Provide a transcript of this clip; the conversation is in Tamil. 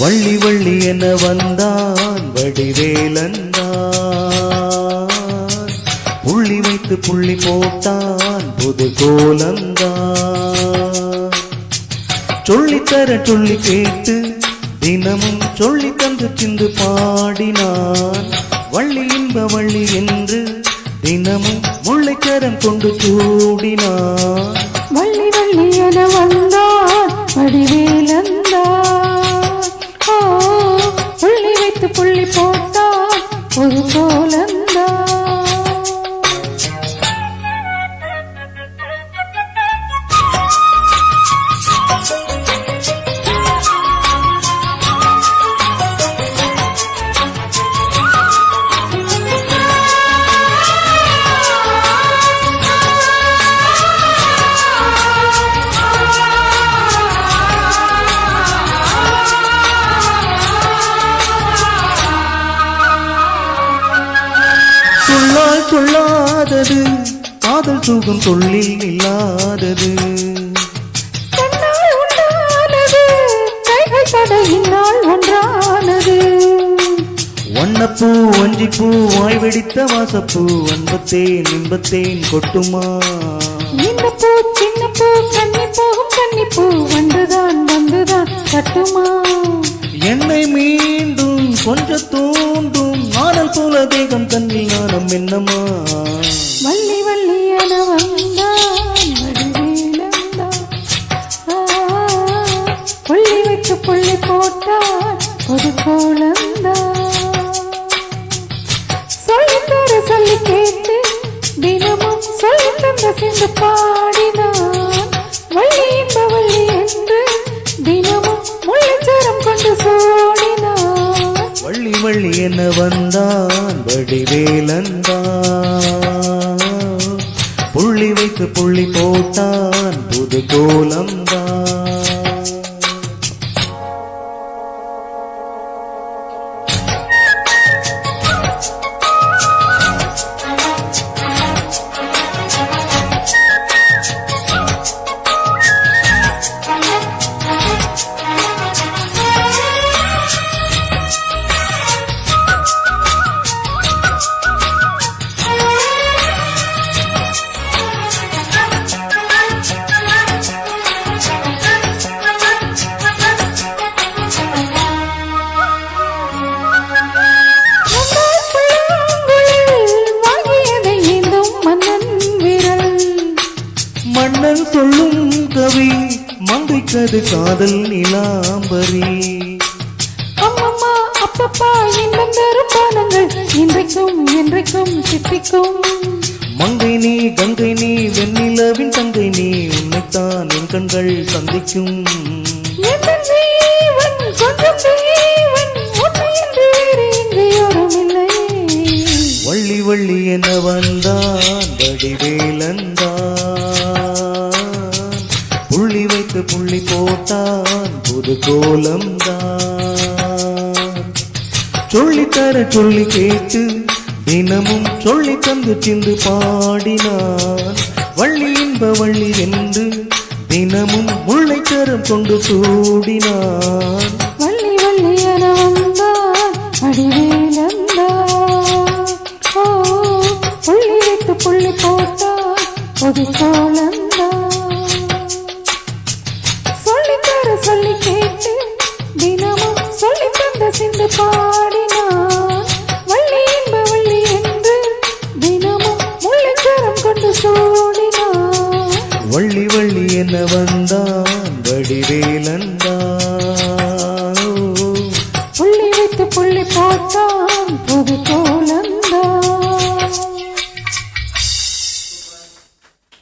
வள்ளி வள்ளி என வந்தான் வடிவேலந்தான், புள்ளி வைத்து புள்ளி போட்டான் புது கோலந்தான். சொல்லித்தர சொல்லி கேட்டு தினமும் சொல்லி தந்து சிந்து பாடினான். வள்ளி இன்ப வள்ளி என்று தினமும் முல்லைக்கரம் கொண்டு கூடினான். வள்ளி வள்ளி என வந்தான் வடிவேலந்தான், புள்ளி வைத்து புள்ளி போட்டான் ஒரு கோலந்தான். சொல்லாதது காதல் சுகம் சொல்லில் இல்லாதது, வண்ணப்பூ வஞ்சிப்பூ வாய் வெடித்த வாசப்பூ அன்பத்தேன் இன்பத்தேன் கொட்டுமா. சின்னப்பூ சின்னப்பூ கண்ணி போகும் கன்னிப்பூ வந்துதான் வந்துதான் கட்டுமா. என்னை மீண்டும் கொஞ்சம் தூண்டும் நாடல் போல தேகம் தன்னில் நாணம் என்னமா. வள்ளி வள்ளி என வந்தான் வடிவேலந்தான், புள்ளி வைத்து புள்ளி போட்டான் ஒரு கோலந்தான். சொல்லித்தர சொல்லி கேட்டு தினமும் சொல்லி தந்த சிந்து பாடினான். வள்ளி இன்ப வள்ளி என்று தினமும் முள்ளிச்சரம் கொண்டு சோடினான். வள்ளி வள்ளி என வந்தான் வடிவேலந்தான், புள்ளி வைத்து புள்ளி போட்டான் புது கோலந்தான். மன்னன் சொல்லும் கவி மங்கைக்கது காதல் நிலாம்பரி. அம்மம்மா அப்பப்பா இன்னும் தரும் பானங்கள் இன்றைக்கும் என்றைக்கும் சித்திக்கும். மங்கை நீ கங்கை நீ வெண்ணிலவின் தங்கை நீ உன்னைத்தான் என் கண்கள் சந்திக்கும். வள்ளி வள்ளி என வந்தான் வடிவேலந்தான், புள்ளி வைத்து புள்ளி போட்டான் புது கோலம்தான். சொல்லித்தர சொல்லி கேட்டு தினமும் சொல்லி தந்து சிந்து பாடினான். வள்ளி இன்ப வள்ளி என்று தினமும் முல்லைக்கரம் கொண்டு சூடினான். வள்ளி வள்ளி என வந்தான் வடிவேலந்தான், புள்ளி வைத்து புள்ளி போட்டான் ஒரு கோலந்தான். சொல்லித்தர சொல்லி கேட்டு தினமும் சொல்லி தந்த சிந்து பாடினான். வள்ளி இன்ப வள்ளி என்று தினமும் முல்லைக்கரம் கொண்டு சூடினான். வள்ளி வள்ளி என வந்தான் வடிவேலந்தான், புள்ளி வைத்து புள்ளி போட்டான் புது கோலம்.